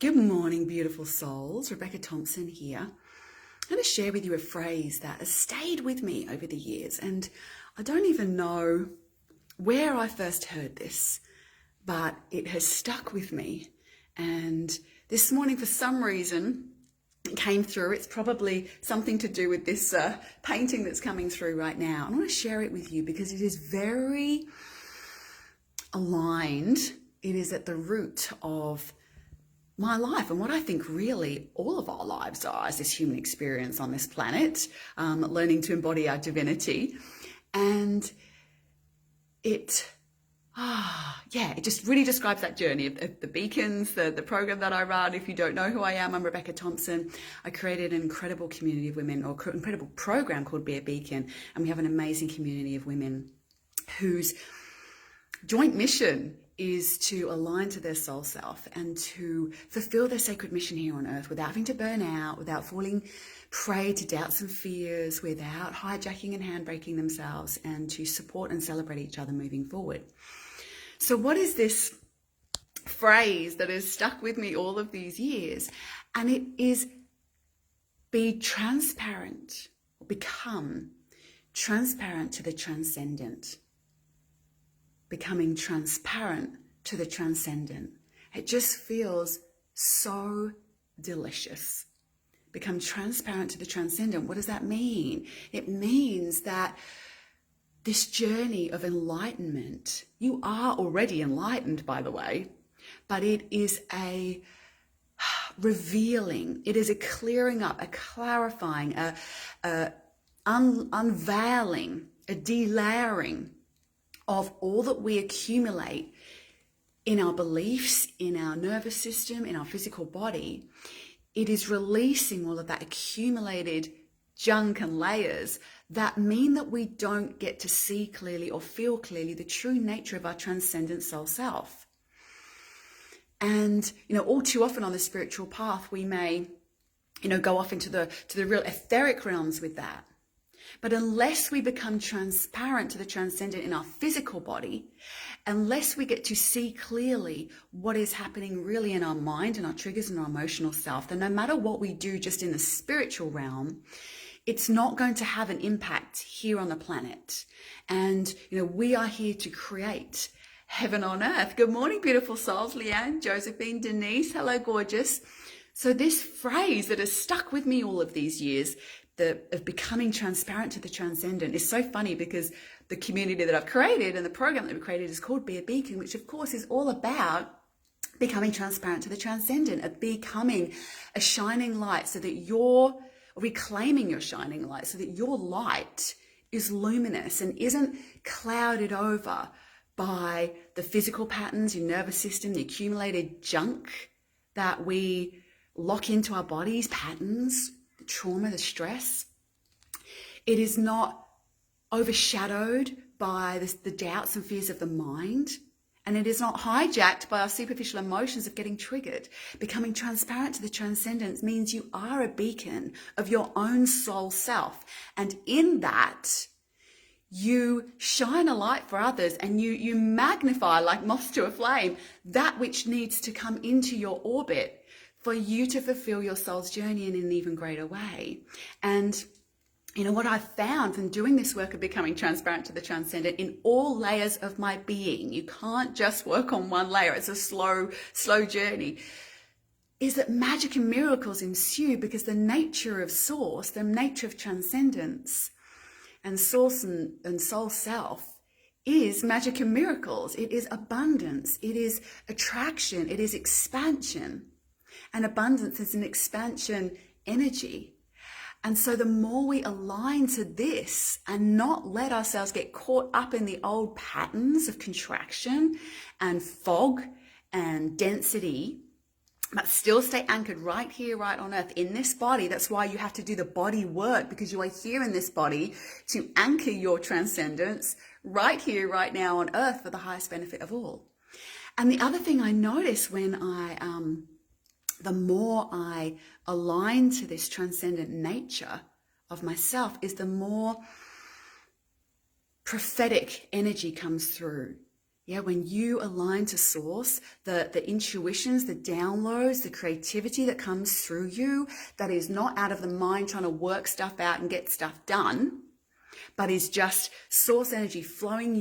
Good morning, beautiful souls. Rebecca Thompson here. I'm going to share with you a phrase that has stayed with me over the years, and I don't even know where I first heard this, but it has stuck with me. And this morning, for some reason, it came through. It's probably something to do with this painting that's coming through right now. I want to share it with you because it is very aligned. It is at the root of my life and what I think really all of our lives are as this human experience on this planet, learning to embody our divinity. And it just really describes that journey of the beacons, the program that I run. If you don't know who I am, I'm Rebecca Thompson. I created an incredible community of women, or incredible program called Be a Beacon. And we have an amazing community of women whose joint mission is to align to their soul self and to fulfill their sacred mission here on earth without having to burn out, without falling prey to doubts and fears, without hijacking and handbraking themselves, and to support and celebrate each other moving forward. So what is this phrase that has stuck with me all of these years? And it is be transparent, or become transparent to the transcendent. Becoming transparent to the transcendent. It just feels so delicious. Become transparent to the transcendent. What does that mean? It means that this journey of enlightenment, you are already enlightened, by the way, but it is a revealing, it is a clearing up, a clarifying, unveiling, a delayering of all that we accumulate in our beliefs, in our nervous system, in our physical body. It is releasing all of that accumulated junk and layers that mean that we don't get to see clearly or feel clearly the true nature of our transcendent soul self. And, all too often on the spiritual path, we may, go off into the real etheric realms with that. But unless we become transparent to the transcendent in our physical body, unless we get to see clearly what is happening really in our mind and our triggers and our emotional self, then no matter what we do just in the spiritual realm, it's not going to have an impact here on the planet. And, we are here to create heaven on earth. Good morning, beautiful souls. Leanne, Josephine, Denise. Hello, gorgeous. So this phrase that has stuck with me all of these years, of becoming transparent to the transcendent, is so funny because the community that I've created and the program that we've created is called Be a Beacon, which of course is all about becoming transparent to the transcendent, of becoming a shining light so that you're reclaiming your shining light, so that your light is luminous and isn't clouded over by the physical patterns, your nervous system, the accumulated junk that we lock into our bodies, patterns, the trauma, the stress. It is not overshadowed by the doubts and fears of the mind. And it is not hijacked by our superficial emotions of getting triggered. Becoming transparent to the transcendence means you are a beacon of your own soul self. And in that, you shine a light for others, and you magnify, like moths to a flame, that which needs to come into your orbit for you to fulfill your soul's journey in an even greater way. And what I've found from doing this work of becoming transparent to the transcendent in all layers of my being, you can't just work on one layer. It's a slow journey, is that magic and miracles ensue because the nature of source, the nature of transcendence and source and soul self is magic and miracles. It is abundance. It is attraction. It is expansion. And abundance is an expansion energy. And so the more we align to this and not let ourselves get caught up in the old patterns of contraction and fog and density, but still stay anchored right here, right on earth, in this body. That's why you have to do the body work, because you are here in this body to anchor your transcendence right here, right now on earth for the highest benefit of all. And the other thing I notice when the more I align to this transcendent nature of myself, is the more prophetic energy comes through. Yeah, when you align to source, the intuitions, the downloads, the creativity that comes through you, that is not out of the mind trying to work stuff out and get stuff done, but is just source energy flowing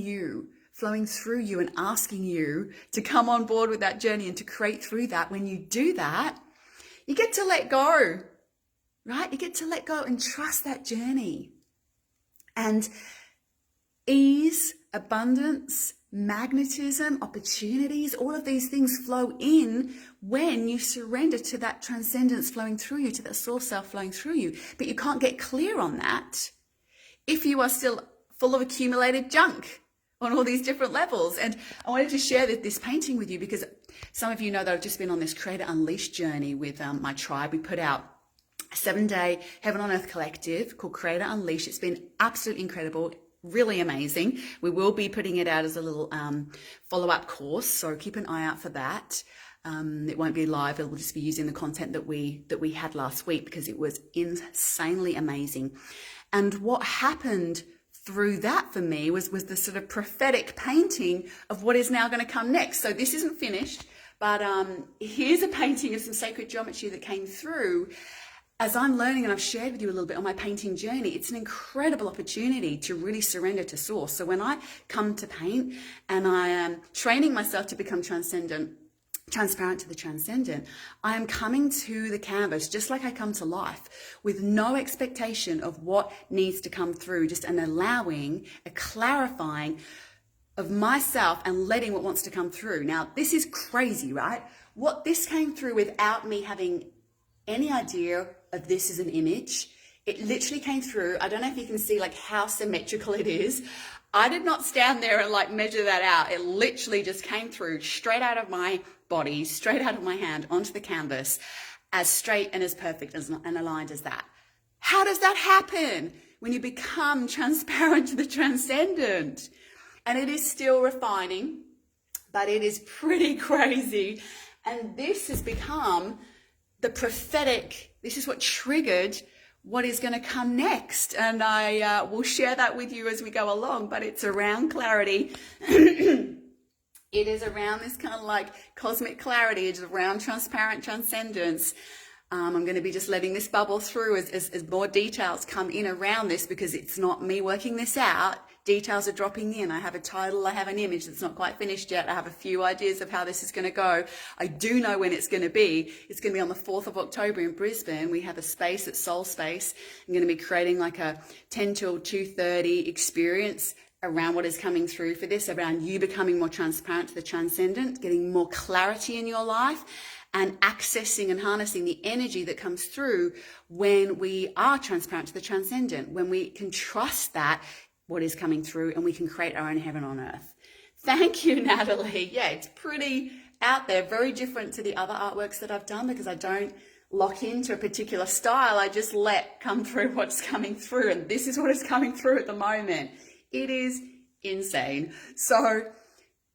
through you and asking you to come on board with that journey and to create through that. When you do that, you get to let go, right? You get to let go and trust that journey. And ease, abundance, magnetism, opportunities, all of these things flow in when you surrender to that transcendence flowing through you, to that source self flowing through you. But you can't get clear on that if you are still full of accumulated junk on all these different levels. And I wanted to share this painting with you because some of you know that I've just been on this Creator Unleashed journey with my tribe. We put out a 7-day Heaven on Earth collective called Creator Unleashed. It's been absolutely incredible, really amazing. We will be putting it out as a little follow-up course, so keep an eye out for that. It won't be live. It will just be using the content that we had last week because it was insanely amazing. And what happened through that for me was the sort of prophetic painting of what is now going to come next. So this isn't finished, but here's a painting of some sacred geometry that came through as I'm learning, and I've shared with you a little bit on my painting journey. It's an incredible opportunity to really surrender to source. So when I come to paint and I am training myself to become transcendent, transparent to the transcendent, I am coming to the canvas just like I come to life with no expectation of what needs to come through, just an allowing, a clarifying of myself and letting what wants to come through. Now, this is crazy, right? What this came through without me having any idea of this as an image. It literally came through. I don't know if you can see like how symmetrical it is. I did not stand there and like measure that out. It literally just came through straight out of my body, straight out of my hand onto the canvas, as straight and as perfect and aligned as that. How does that happen when you become transparent to the transcendent? And it is still refining, but it is pretty crazy. And this has become the prophetic. This is what triggered what is going to come next. And I will share that with you as we go along, but it's around clarity. It is around this kind of like cosmic clarity. It's around transparent transcendence. I'm going to be just letting this bubble through as more details come in around this, because it's not me working this out. Details are dropping in. I have a title, I have an image that's not quite finished yet. I have a few ideas of how this is going to go. I do know when it's going to be. It's going to be on the 4th of October in Brisbane. We have a space at Soul Space. I'm going to be creating like a 10 till 2:30 experience around what is coming through for this, around you becoming more transparent to the transcendent, getting more clarity in your life, and accessing and harnessing the energy that comes through when we are transparent to the transcendent, when we can trust that what is coming through and we can create our own heaven on earth. Thank you, Natalie. Yeah, it's pretty out there, very different to the other artworks that I've done, because I don't lock into a particular style. I just let come through what's coming through, and this is what is coming through at the moment. It is insane. So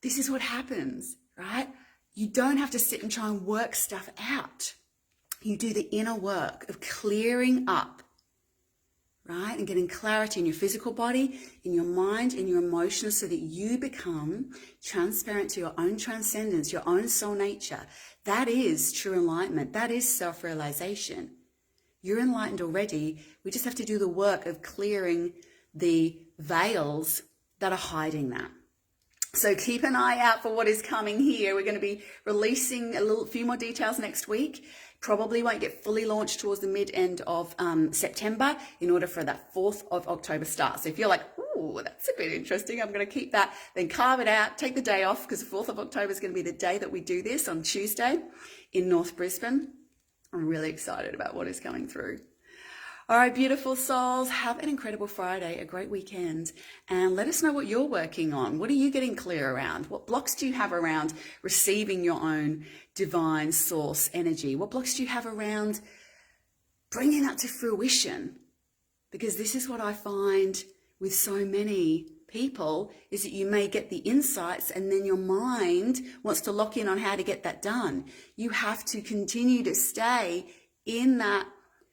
this is what happens, right? You don't have to sit and try and work stuff out. You do the inner work of clearing up, right? And getting clarity in your physical body, in your mind, in your emotions, so that you become transparent to your own transcendence, your own soul nature. That is true enlightenment. That is self-realization. You're enlightened already. We just have to do the work of clearing the veils that are hiding that. So keep an eye out for what is coming here. We're going to be releasing few more details next week. Probably won't get fully launched towards the mid-end of September in order for that 4th of October start. So if you're like, ooh, that's a bit interesting, I'm going to keep that, then carve it out, take the day off, because the 4th of October is going to be the day that we do this on Tuesday in North Brisbane. I'm really excited about what is coming through. All right, beautiful souls, have an incredible Friday, a great weekend, and let us know what you're working on. What are you getting clear around? What blocks do you have around receiving your own divine source energy? What blocks do you have around bringing that to fruition? Because this is what I find with so many people, is that you may get the insights and then your mind wants to lock in on how to get that done. You have to continue to stay in that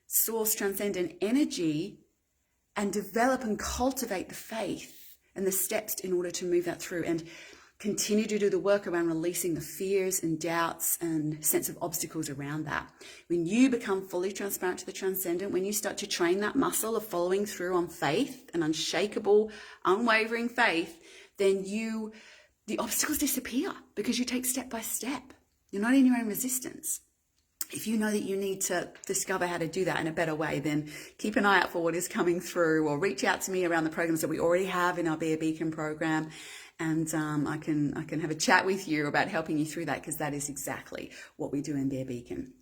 source transcendent energy and develop and cultivate the faith and the steps in order to move that through. And continue to do the work around releasing the fears and doubts and sense of obstacles around that. When you become fully transparent to the transcendent, when you start to train that muscle of following through on faith, an unshakable, unwavering faith, then the obstacles disappear because you take step by step. You're not in your own resistance. If you know that you need to discover how to do that in a better way, then keep an eye out for what is coming through, or reach out to me around the programs that we already have in our Be a Beacon program. And I can have a chat with you about helping you through that, because that is exactly what we do in Be a Beacon.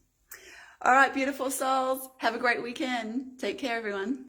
All right, beautiful souls. Have a great weekend. Take care, everyone.